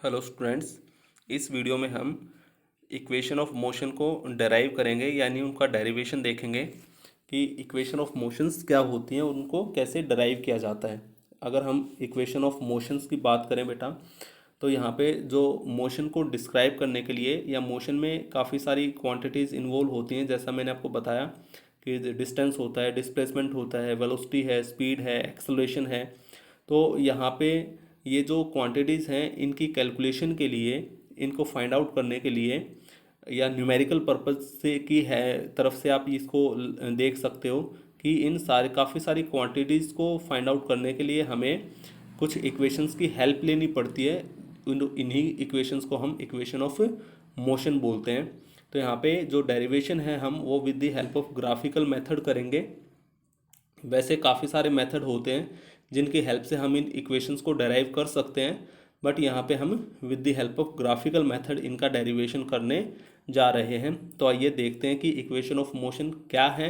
Hello students, इस video में हम इक्वेशन ऑफ मोशन को डेराइव करेंगे, यानी उनका डेरिवेशन देखेंगे कि इक्वेशन ऑफ मोशंस क्या होती हैं और उनको कैसे डेराइव किया जाता है। अगर हम इक्वेशन ऑफ मोशंस की बात करें बेटा, तो यहाँ पे जो मोशन को डिस्क्राइब करने के लिए या मोशन में काफ़ी सारी क्वांटिटीज़ इन्वॉल्व होती हैं। जैसा मैंने आपको बताया कि डिस्टेंस होता है, डिस्प्लेसमेंट होता है, वेलोसिटी है, स्पीड है, एक्सेलरेशन है। तो यहाँ पे ये जो क्वांटिटीज़ हैं, इनकी कैलकुलेशन के लिए, इनको फाइंड आउट करने के लिए या न्यूमेरिकल पर्पज से की है तरफ से आप इसको देख सकते हो कि इन सारे काफ़ी सारी क्वांटिटीज़ को फाइंड आउट करने के लिए हमें कुछ इक्वेशंस की हेल्प लेनी पड़ती है। इन्हीं इक्वेशंस को हम इक्वेशन ऑफ मोशन बोलते हैं। तो यहाँ पे जो डेरिवेशन है हम वो with the help of graphical method करेंगे। वैसे काफ़ी सारे मेथड होते हैं जिनकी हेल्प से हम इन इक्वेशंस को डेराइव कर सकते हैं, बट यहाँ पे हम with the help of graphical method इनका डेरिवेशन करने जा रहे हैं। तो आइए देखते हैं कि इक्वेशन ऑफ मोशन क्या है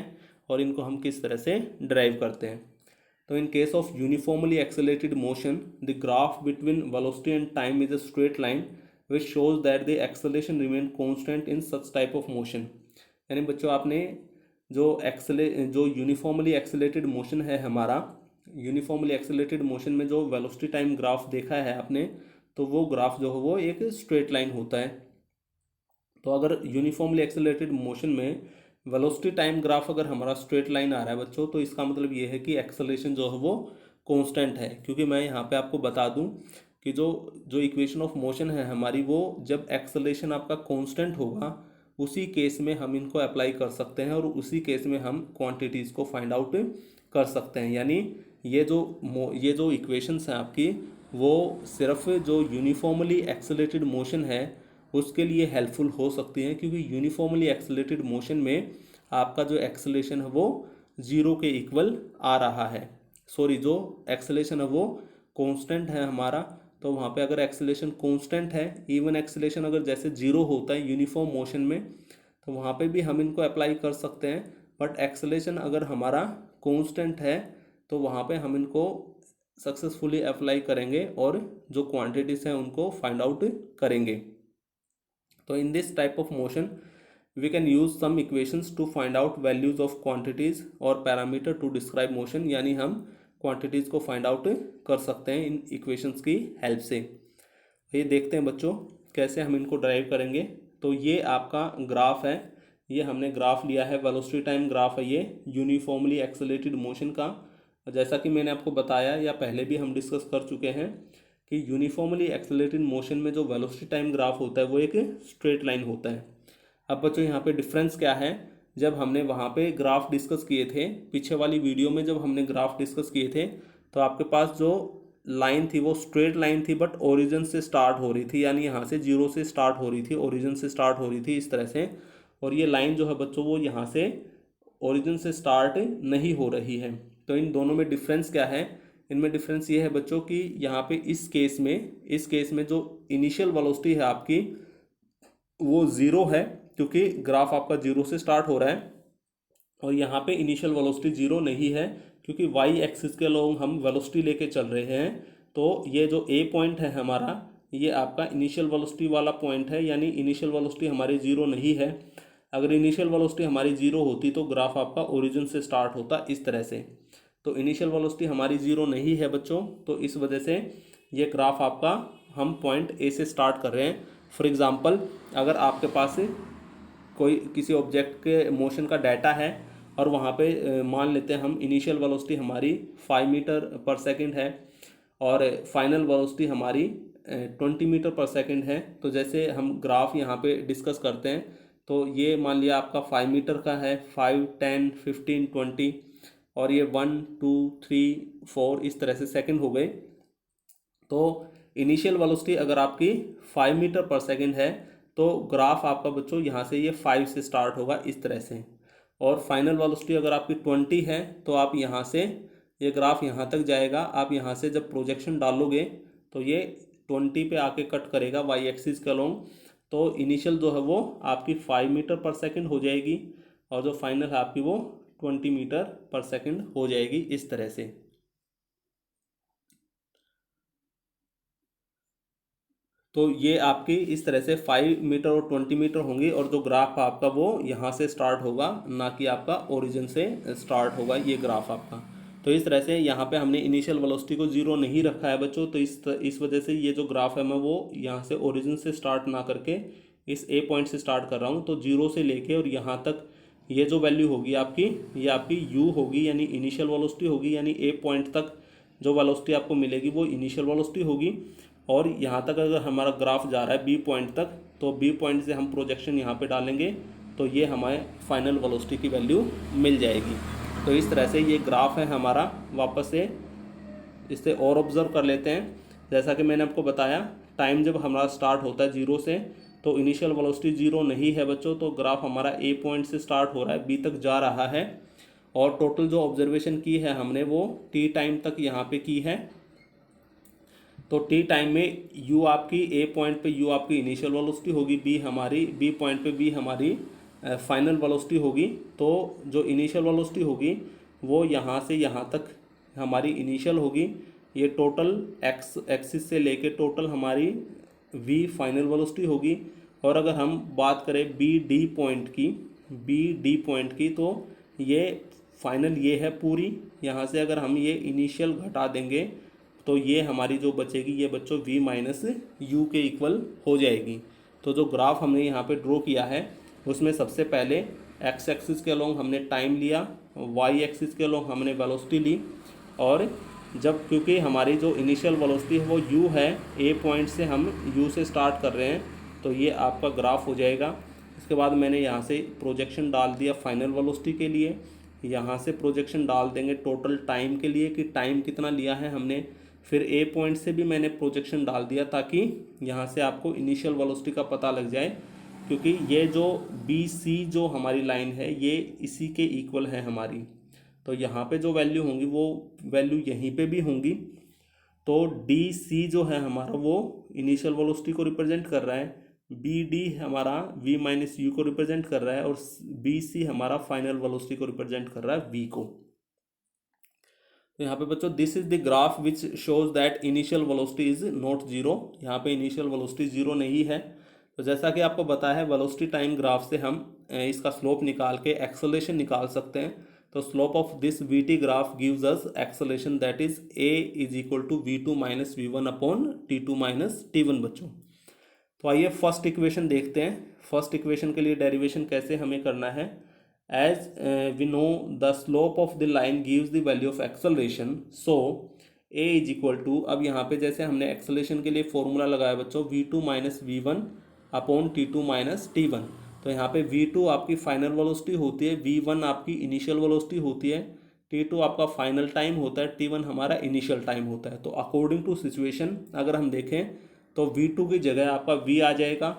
और इनको हम किस तरह से डेराइव करते हैं। तो in case of uniformly accelerated motion, the graph between velocity and time is a straight line which shows that the acceleration remain constant in such type of motion। यानी बच्चों आपने जो यूनिफॉर्मली एक्सेलेरेटेड मोशन है हमारा, uniformly एक्सेलेरेटेड motion में जो velocity time graph देखा है आपने, तो वो ग्राफ जो है वो एक स्ट्रेट लाइन होता है। तो अगर यूनिफॉर्मली एक्सेलरेटेड मोशन में वेलोसिटी टाइम ग्राफ अगर हमारा स्ट्रेट लाइन आ रहा है बच्चों, तो इसका मतलब ये है कि एक्सेलरेशन जो है वो कांस्टेंट है। क्योंकि मैं यहाँ पे आपको बता दूँ कि जो जो इक्वेशन ऑफ मोशन है हमारी, वो जब एक्सेलरेशन आपका कांस्टेंट होगा उसी केस में हम इनको अप्लाई कर सकते हैं और उसी केस में हम क्वांटिटीज़ को फाइंड आउट कर सकते हैं। यानी ये जो इक्वेशंस हैं आपकी, वो सिर्फ जो यूनिफॉर्मली एक्सेलरेटेड मोशन है उसके लिए हेल्पफुल हो सकती हैं, क्योंकि यूनिफॉर्मली एक्सेलरेटेड मोशन में आपका जो एक्सेलरेशन है वो ज़ीरो के इक्वल आ रहा है। सॉरी, जो एक्सेलरेशन है वो कांस्टेंट है हमारा। तो वहाँ पे अगर एक्सेलरेशन कांस्टेंट है, इवन एक्सेलरेशन अगर जैसे जीरो होता है यूनिफॉर्म मोशन में, तो वहाँ पे भी हम इनको अप्लाई कर सकते हैं। बट एक्सेलरेशन अगर हमारा कांस्टेंट है तो वहाँ पे हम इनको सक्सेसफुली अप्लाई करेंगे और जो क्वांटिटीज़ हैं उनको फाइंड आउट करेंगे। तो in this type of motion we can use some equations to find out values of quantities और parameter to describe motion। यानी हम quantities को find out कर सकते हैं इन equations की हेल्प से। ये देखते हैं बच्चों कैसे हम इनको ड्राइव करेंगे। तो ये आपका ग्राफ है, ये हमने ग्राफ लिया है, वेलोसिटी टाइम ग्राफ है ये यूनिफॉर्मली एक्सेलरेटेड मोशन का। जैसा कि मैंने आपको बताया या पहले भी हम डिस्कस कर चुके हैं कि यूनिफॉर्मली एक्सेलरेटेड मोशन में जो वेलोसिटी टाइम ग्राफ होता है वो एक स्ट्रेट लाइन होता है। अब बच्चों यहाँ पे डिफरेंस क्या है, जब हमने वहाँ पे ग्राफ डिस्कस किए थे पीछे वाली वीडियो में, जब हमने ग्राफ डिस्कस किए थे तो आपके पास जो लाइन थी वो स्ट्रेट लाइन थी, बट ओरिजिन से स्टार्ट हो रही थी, यानी यहाँ से जीरो से स्टार्ट हो रही थी, ओरिजिन से स्टार्ट हो रही थी इस तरह से। और ये लाइन जो है बच्चों वो यहाँ से ओरिजिन से स्टार्ट नहीं हो रही है। तो इन दोनों में डिफरेंस क्या है, इनमें डिफरेंस ये है बच्चों कि यहाँ पे इस केस में जो इनिशियल वेलोसिटी है आपकी वो ज़ीरो है, क्योंकि ग्राफ आपका जीरो से स्टार्ट हो रहा है। और यहाँ पे इनिशियल वेलोसिटी जीरो नहीं है, क्योंकि वाई एक्सिस के अलोंग हम वेलोसिटी लेके चल रहे हैं। तो ये जो ए पॉइंट है हमारा, ये आपका इनिशियल वेलोसिटी वाला पॉइंट है, यानी इनिशियल वेलोसिटी हमारी ज़ीरो नहीं है। अगर इनिशियल वेलोसिटी हमारी ज़ीरो होती तो ग्राफ आपका ओरिजिन से स्टार्ट होता इस तरह से। तो इनिशियल वेलोसिटी हमारी ज़ीरो नहीं है बच्चों, तो इस वजह से ये ग्राफ आपका हम पॉइंट ए से स्टार्ट कर रहे हैं। फॉर एग्ज़ाम्पल, अगर आपके पास कोई किसी ऑब्जेक्ट के मोशन का डाटा है और वहाँ पे मान लेते हैं हम इनिशियल वेलोसिटी हमारी 5 मीटर पर सेकंड है और फाइनल वेलोसिटी हमारी 20 मीटर पर सेकंड है। तो जैसे हम ग्राफ यहाँ पे डिस्कस करते हैं, तो ये मान लिया आपका 5 मीटर का है, 5, 10, 15, 20, और ये 1, 2, 3, 4 इस तरह से सेकंड हो गए। तो इनिशियल वेलोसिटी अगर आपकी 5 मीटर पर सेकंड है तो ग्राफ आपका बच्चों यहाँ से ये 5 से स्टार्ट होगा इस तरह से। और फाइनल वेलोसिटी अगर आपकी 20 है तो आप यहाँ से ये ग्राफ यहाँ तक जाएगा। आप यहाँ से जब प्रोजेक्शन डालोगे तो ये 20 पे आके कट करेगा वाई एक्सिस के अलोंग। तो इनिशियल जो है वो आपकी 5 मीटर पर सेकंड हो जाएगी और जो फाइनल है आपकी वो 20 मीटर पर सेकंड हो जाएगी, इस तरह से। तो ये आपकी इस तरह से 5 मीटर और 20 मीटर होंगी, और जो ग्राफ आपका वो यहाँ से स्टार्ट होगा, ना कि आपका ओरिजिन से स्टार्ट होगा ये ग्राफ आपका। तो इस तरह से यहाँ पे हमने इनिशियल वेलोसिटी को जीरो नहीं रखा है बच्चों, तो इस वजह से ये जो ग्राफ है मैं वो यहाँ से ओरिजिन से स्टार्ट ना करके इस ए पॉइंट से स्टार्ट कर रहा हूँ। तो जीरो से लेके और यहाँ तक ये जो वैल्यू होगी आपकी, ये आपकी यू होगी, यानी इनिशियल वेलोसिटी होगी, यानी ए पॉइंट तक जो वेलोसिटी आपको मिलेगी वो इनिशियल वेलोसिटी होगी। और यहाँ तक अगर हमारा ग्राफ जा रहा है बी पॉइंट तक, तो बी पॉइंट से हम प्रोजेक्शन यहाँ पे डालेंगे, तो ये हमारे फाइनल वेलोसिटी की वैल्यू मिल जाएगी। तो इस तरह से ये ग्राफ है हमारा। वापस से इससे और ऑब्जर्व कर लेते हैं। जैसा कि मैंने आपको बताया, टाइम जब हमारा स्टार्ट होता है जीरो से, तो इनिशियल वेलोसिटी जीरो नहीं है बच्चों, तो ग्राफ हमारा ए पॉइंट से स्टार्ट हो रहा है, बी तक जा रहा है, और टोटल जो ऑब्जर्वेशन की है हमने वो टी टाइम तक यहाँ पे की है। तो टी टाइम में यू आपकी ए पॉइंट पे यू आपकी इनिशियल वेलोसिटी होगी, बी पॉइंट पे बी हमारी फाइनल वेलोसिटी होगी। तो जो इनिशियल वेलोसिटी होगी वो यहाँ से यहाँ तक हमारी इनिशियल होगी। ये टोटल एक्स एक्सिस से लेके टोटल हमारी वी फाइनल वेलोसिटी होगी। और अगर हम बात करें बी डी पॉइंट की, तो ये फाइनल ये है पूरी। यहाँ से अगर हम ये इनिशियल घटा देंगे तो ये हमारी जो बचेगी ये बच्चों v माइनस यू के इक्वल हो जाएगी। तो जो ग्राफ हमने यहाँ पे ड्रॉ किया है उसमें सबसे पहले एक्स एक्सिस के अलोंग हमने टाइम लिया, वाई एक्सिस के अलोंग हमने वेलोसिटी ली, और जब क्योंकि हमारी जो इनिशियल वेलोसिटी है वो u है, ए पॉइंट से हम u से स्टार्ट कर रहे हैं, तो ये आपका ग्राफ हो जाएगा। इसके बाद मैंने यहाँ से प्रोजेक्शन डाल दिया फाइनल वेलोसिटी के लिए, यहाँ से प्रोजेक्शन डाल देंगे टोटल टाइम के लिए कि टाइम कितना लिया है हमने। फिर ए पॉइंट से भी मैंने प्रोजेक्शन डाल दिया ताकि यहाँ से आपको इनिशियल वेलोसिटी का पता लग जाए, क्योंकि ये जो बी सी जो हमारी लाइन है ये इसी के इक्वल है हमारी। तो यहाँ पे जो वैल्यू होंगी वो वैल्यू यहीं पे भी होंगी। तो डी सी जो है हमारा वो इनिशियल वेलोसिटी को रिप्रेजेंट कर रहा है, बी डी हमारा वी माइनस यू को रिप्रेजेंट कर रहा है, और बी सी हमारा फाइनल वेलोसिटी को रिप्रेजेंट कर रहा है वी को। तो यहाँ पे बच्चों this is the graph which shows that initial velocity is not zero. यहाँ पे इनिशियल वेलोसिटी जीरो नहीं है। तो जैसा कि आपको बताया है वेलोसिटी टाइम ग्राफ से हम इसका स्लोप निकाल के एक्सेलरेशन निकाल सकते हैं। तो slope of this v t graph gives us acceleration that is a is equal to v two minus v one upon t two minus t one बच्चों। तो आइए फर्स्ट इक्वेशन देखते हैं। फर्स्ट इक्वेशन के लिए डेरिवेशन कैसे हमें करना है। As we know the slope of the line gives the value of acceleration, so a is equal to, अब यहाँ पे जैसे हमने एक्सेलरेशन के लिए फॉर्मूला लगाया बच्चों v2 two minus v one upon t two minus t one. तो यहाँ पे v2 आपकी फाइनल वेलोसिटी होती है, v1 आपकी इनिशियल वेलोसिटी होती है, t2 आपका फाइनल टाइम होता है, t1 हमारा इनिशियल टाइम होता है। तो अकॉर्डिंग टू सिचुएशन अगर हम देखें तो v2 की जगह आपका v आ जाएगा,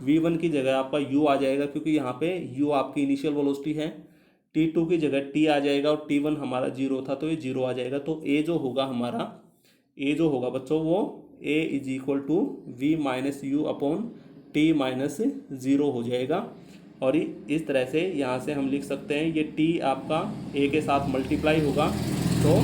v1 की जगह आपका u आ जाएगा, क्योंकि यहाँ पे u आपकी इनिशियल वेलोसिटी है, t2 की जगह t आ जाएगा, और t1 हमारा जीरो था तो ये जीरो आ जाएगा। तो a जो होगा हमारा, a जो होगा बच्चों वो a is equal to v minus u upon t minus zero हो जाएगा। और इस तरह से यहाँ से हम लिख सकते हैं ये t आपका a के साथ मल्टीप्लाई होगा, तो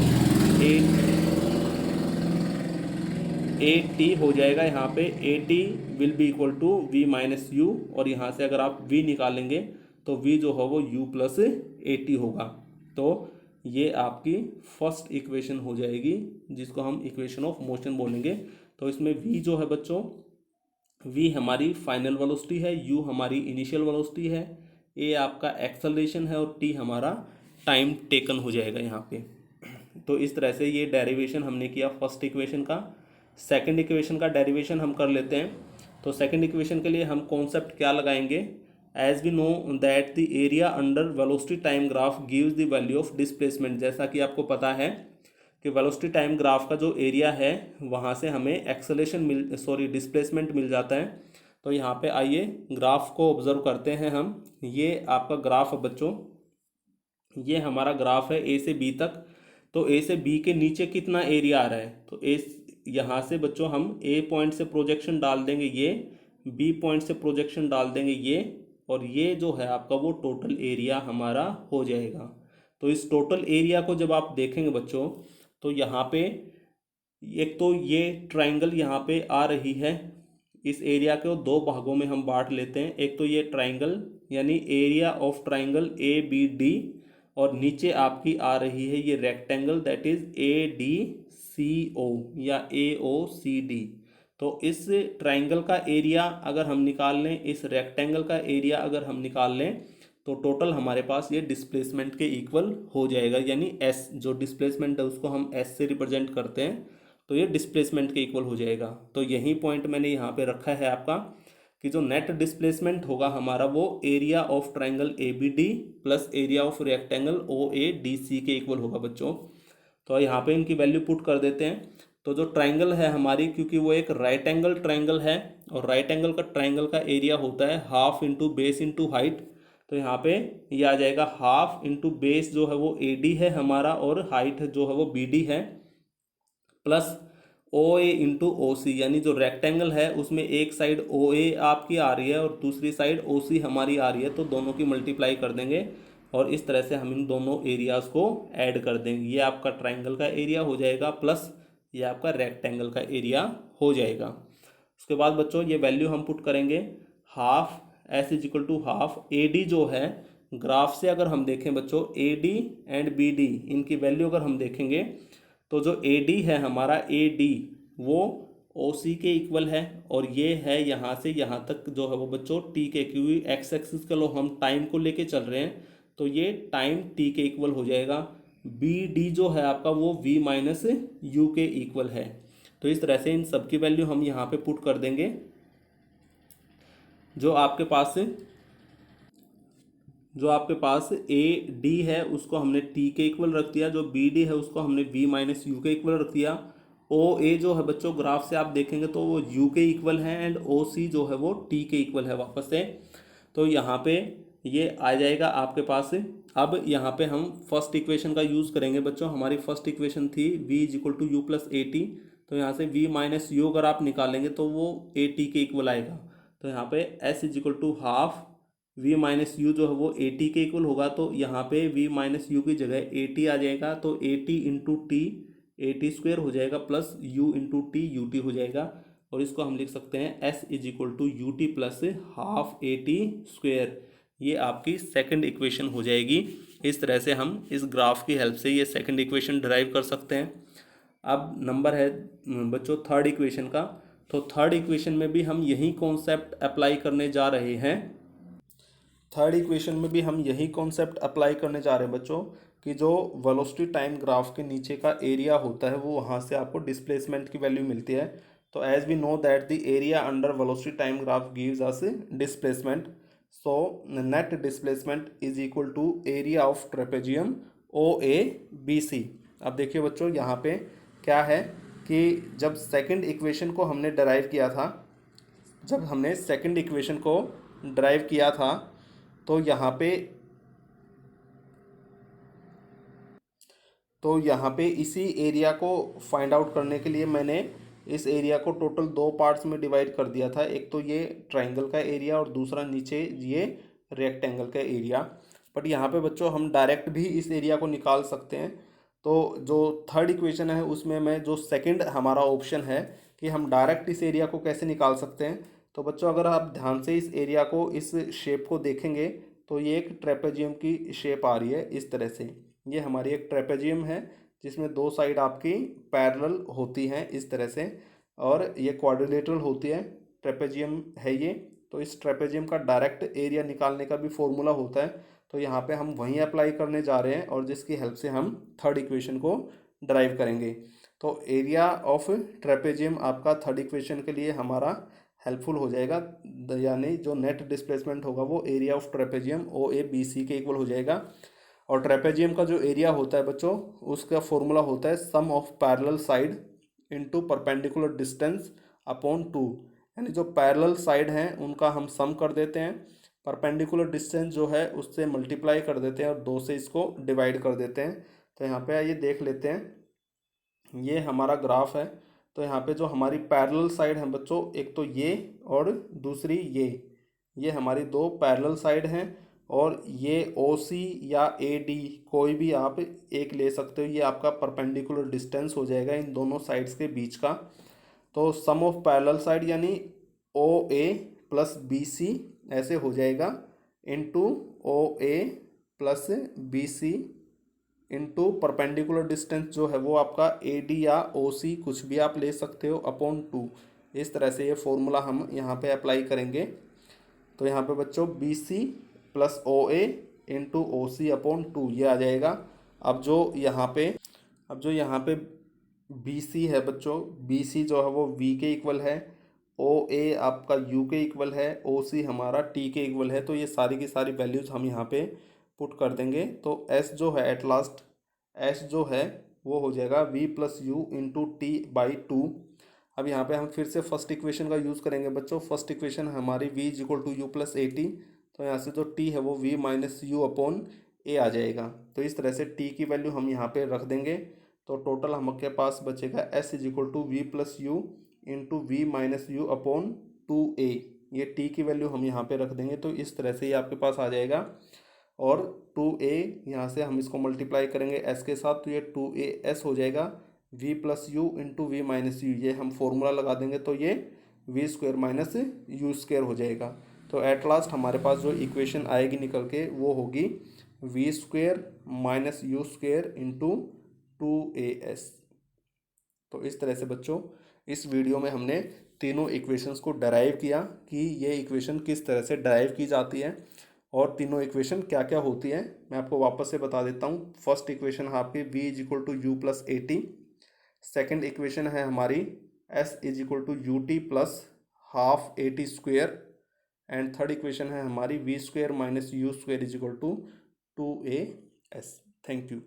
ए टी हो जाएगा यहाँ पे, a t will be equal to v minus u, और यहाँ से अगर आप v निकालेंगे तो v जो हो वो u प्लस ए टी होगा। तो ये आपकी फर्स्ट इक्वेशन हो जाएगी जिसको हम इक्वेशन ऑफ मोशन बोलेंगे। तो इसमें v जो है बच्चों, v हमारी फाइनल वेलोसिटी है, u हमारी इनिशियल वेलोसिटी है, a आपका एक्सेलरेशन है, और t हमारा टाइम टेकन हो जाएगा यहाँ पे। तो इस तरह से ये डेरिवेशन हमने किया फर्स्ट इक्वेशन का। सेकंड इक्वेशन का डेरिवेशन हम कर लेते हैं। तो सेकंड इक्वेशन के लिए हम कॉन्सेप्ट क्या लगाएंगे, as we know that the area under velocity time graph gives the value of displacement. जैसा कि आपको पता है कि वेलोसिटी टाइम ग्राफ का जो एरिया है वहाँ से हमें डिस्प्लेसमेंट मिल जाता है। तो यहाँ पे आइए ग्राफ को ऑब्जर्व करते हैं हम। ये आपका ग्राफ है बच्चों, ये हमारा ग्राफ है ए से बी तक। तो ए से बी के नीचे कितना एरिया आ रहा है, तो यहाँ से बच्चों हम ए पॉइंट से प्रोजेक्शन डाल देंगे ये, बी पॉइंट से प्रोजेक्शन डाल देंगे ये, और ये जो है आपका वो टोटल एरिया हमारा हो जाएगा। तो इस टोटल एरिया को जब आप देखेंगे बच्चों, तो यहाँ पे एक तो ये ट्राइंगल यहाँ पे आ रही है, इस एरिया को दो भागों में हम बांट लेते हैं। एक तो ये ट्राइंगल यानी area of triangle A B D, और नीचे आपकी आ रही है ये rectangle that is A D C O या ए ओ सी डी। तो इस ट्राइंगल का एरिया अगर हम निकाल लें, इस रेक्टेंगल का एरिया अगर हम निकाल लें, तो टोटल हमारे पास ये डिस्प्लेसमेंट के इक्वल हो जाएगा। यानी एस जो डिस्प्लेसमेंट है उसको हम एस से रिप्रेजेंट करते हैं, तो ये डिस्प्लेसमेंट के इक्वल हो जाएगा। तो यही पॉइंट मैंने यहाँ पे रखा है आपका कि जो नेट डिस्प्लेसमेंट होगा हमारा वो area of triangle A B d plus area of rectangle o a D c के इक्वल होगा बच्चों। तो यहाँ पे इनकी वैल्यू पुट कर देते हैं। तो जो ट्राइंगल है हमारी, क्योंकि वो एक राइट एंगल ट्राइंगल है और राइट एंगल का ट्राइंगल का एरिया होता है half into base into height, तो यहाँ पे ये आ जाएगा हाफ इंटू बेस जो है वो ए डी है हमारा और हाइट जो है वो बी डी है, प्लस ओ ए इंटू ओ सी, यानी जो रेक्टेंगल है उसमें एक साइड ओ ए आपकी आ रही है और दूसरी साइड ओ सी हमारी आ रही है, तो दोनों की मल्टीप्लाई कर देंगे और इस तरह से हम इन दोनों एरियाज को ऐड कर देंगे। ये आपका ट्राइंगल का एरिया हो जाएगा प्लस ये आपका रेक्टेंगल का एरिया हो जाएगा। उसके बाद बच्चों ये वैल्यू हम पुट करेंगे half s is equal to half a d जो है, ग्राफ से अगर हम देखें बच्चों a d and b d इनकी वैल्यू अगर हम देखेंगे, तो जो ए डी है हमारा ए डी वो ओ सी के इक्वल है, और ये है यहाँ से यहाँ तक जो है वो बच्चों टी के, क्योंकि एक्स एक्सिस का लो हम टाइम को लेके चल रहे हैं तो ये टाइम टी के इक्वल हो जाएगा। बी डी जो है आपका वो वी माइनस यू के इक्वल है। तो इस तरह से इन सब की वैल्यू हम यहाँ पे पुट कर देंगे। जो आपके पास ए डी है उसको हमने टी के इक्वल रख दिया, जो बी डी है उसको हमने वी माइनस यू के इक्वल रख दिया। ओ ए जो है बच्चों ग्राफ से आप देखेंगे तो वो यू के इक्वल है एंड ओ सी जो है वो टी के इक्वल है वापस से। तो यहाँ पे ये आ जाएगा आपके पास। अब यहाँ पे हम फर्स्ट इक्वेशन का यूज़ करेंगे बच्चों। हमारी फर्स्ट इक्वेशन थी v is equal to u plus a t, तो यहाँ से v माइनस यू अगर आप निकालेंगे तो वो ए टी के इक्वल आएगा। तो यहाँ पे s is equal to half v minus u जो है वो ए टी के इक्वल होगा, तो यहाँ पे v माइनस यू की जगह ए टी आ जाएगा, तो a t into t a t square हो जाएगा plus u into t u t हो जाएगा, और इसको हम लिख सकते हैं s is equal to u t plus half a t square. ये आपकी सेकंड इक्वेशन हो जाएगी। इस तरह से हम इस ग्राफ की हेल्प से ये सेकंड इक्वेशन डिराइव कर सकते हैं। अब नंबर है बच्चों थर्ड इक्वेशन का। तो थर्ड इक्वेशन में भी हम यही कॉन्सेप्ट अप्लाई करने जा रहे हैं। थर्ड इक्वेशन में भी हम यही कॉन्सेप्ट अप्लाई करने जा रहे हैं बच्चों कि जो वेलोसिटी टाइम ग्राफ के नीचे का एरिया होता है वो वहाँ से आपको डिस्प्लेसमेंट की वैल्यू मिलती है। तो as we know that the area under velocity time graph gives us displacement, so net displacement is equal to area of trapezium OABC। अब देखिए बच्चों यहाँ पे क्या है कि जब सेकंड इक्वेशन को हमने डिराइव किया था, तो यहाँ पे इसी एरिया को फाइंड आउट करने के लिए मैंने इस एरिया को टोटल दो पार्ट्स में डिवाइड कर दिया था। एक तो ये ट्राइंगल का एरिया और दूसरा नीचे ये रेक्टेंगल का एरिया। बट यहाँ पे बच्चों हम डायरेक्ट भी इस एरिया को निकाल सकते हैं। तो जो थर्ड इक्वेशन है उसमें मैं जो सेकंड हमारा ऑप्शन है कि हम डायरेक्ट इस एरिया को कैसे निकाल सकते हैं, तो बच्चों अगर आप ध्यान से इस एरिया को, इस शेप को देखेंगे तो ये एक ट्रेपेजियम की शेप आ रही है इस तरह से। ये हमारी एक ट्रेपेजियम है जिसमें दो साइड आपकी पैरेलल होती हैं इस तरह से, और ये क्वाड्रिलेटरल होती है, ट्रेपेजियम है ये। तो इस ट्रेपेजियम का डायरेक्ट एरिया निकालने का भी फॉर्मूला होता है, तो यहाँ पे हम वहीं अप्लाई करने जा रहे हैं और जिसकी हेल्प से हम थर्ड इक्वेशन को ड्राइव करेंगे। तो एरिया ऑफ ट्रेपेजियम आपका थर्ड इक्वेशन के लिए हमारा हेल्पफुल हो जाएगा, यानी जो नेट डिस्प्लेसमेंट होगा वो एरिया ऑफ ट्रेपेजियम OABC के इक्वल हो जाएगा। और ट्रेपेजियम का जो एरिया होता है बच्चों उसका फॉर्मूला होता है sum of parallel side into perpendicular distance upon 2, यानी जो पैरेलल साइड हैं उनका हम सम कर देते हैं, परपेंडिकुलर डिस्टेंस जो है उससे मल्टीप्लाई कर देते हैं और 2 से इसको डिवाइड कर देते हैं। तो यहाँ पे आइए देख लेते हैं, ये हमारा ग्राफ है। तो यहाँ पे जो हमारी पैरेलल साइड है बच्चों, एक तो ये और दूसरी ये हमारी दो पैरेलल साइड हैं, और ये OC या AD कोई भी आप एक ले सकते हो। ये आपका परपेंडिकुलर डिस्टेंस हो जाएगा इन दोनों साइड्स के बीच का। तो सम ऑफ पैरेलल साइड यानी ओ ए प्लस बी सी ऐसे हो जाएगा, into O A plus B C into perpendicular distance जो है वो आपका ए डी या ओ सी कुछ भी आप ले सकते हो, अपॉन 2। इस तरह से ये फॉर्मूला हम यहाँ पे अप्लाई करेंगे। तो यहाँ पे बच्चों बी सी प्लस ओ ए इंटू ओ सी अपॉन 2 ये आ जाएगा। अब जो यहाँ पे बी सी है बच्चों, बी सी जो है वो वी के इक्वल है, ओ ए आपका यू के इक्वल है, ओ सी हमारा टी के इक्वल है। तो ये सारी की सारी वैल्यूज हम यहाँ पे पुट कर देंगे। तो एस जो है एट लास्ट, एस जो है वो हो जाएगा v plus u into t by 2। अब यहाँ पे हम फिर से फर्स्ट इक्वेशन का यूज़ करेंगे बच्चों। फर्स्ट इक्वेशन हमारी v is equal to u plus a t, तो यहाँ से जो t है वो v minus u upon a आ जाएगा। तो इस तरह से t की वैल्यू हम यहाँ पे रख देंगे। तो टोटल हमके पास बचेगा s is equal to v plus u into v minus u upon 2a। ये t की वैल्यू हम यहाँ पे रख देंगे। तो इस तरह से ये आपके पास आ जाएगा। और 2a यहाँ से हम इसको मल्टीप्लाई करेंगे s के साथ, तो ये 2as हो जाएगा। v plus u into v minus u ये हम फॉर्मूला लगा देंगे, तो ये v square minus u square हो जाएगा। तो एट लास्ट हमारे पास जो इक्वेशन आएगी निकल के वो होगी v square minus u square into 2as। तो इस तरह से बच्चों इस वीडियो में हमने तीनों इक्वेशंस को डराइव किया कि ये इक्वेशन किस तरह से डराइव की जाती है और तीनों इक्वेशन क्या क्या होती है। मैं आपको वापस से बता देता हूँ। फर्स्ट इक्वेशन है आपकी v is equal to u plus a t. Second equation है हमारी s is equal to u t plus half a t square. And third equation है हमारी v square minus u square is equal to 2as। Thank you.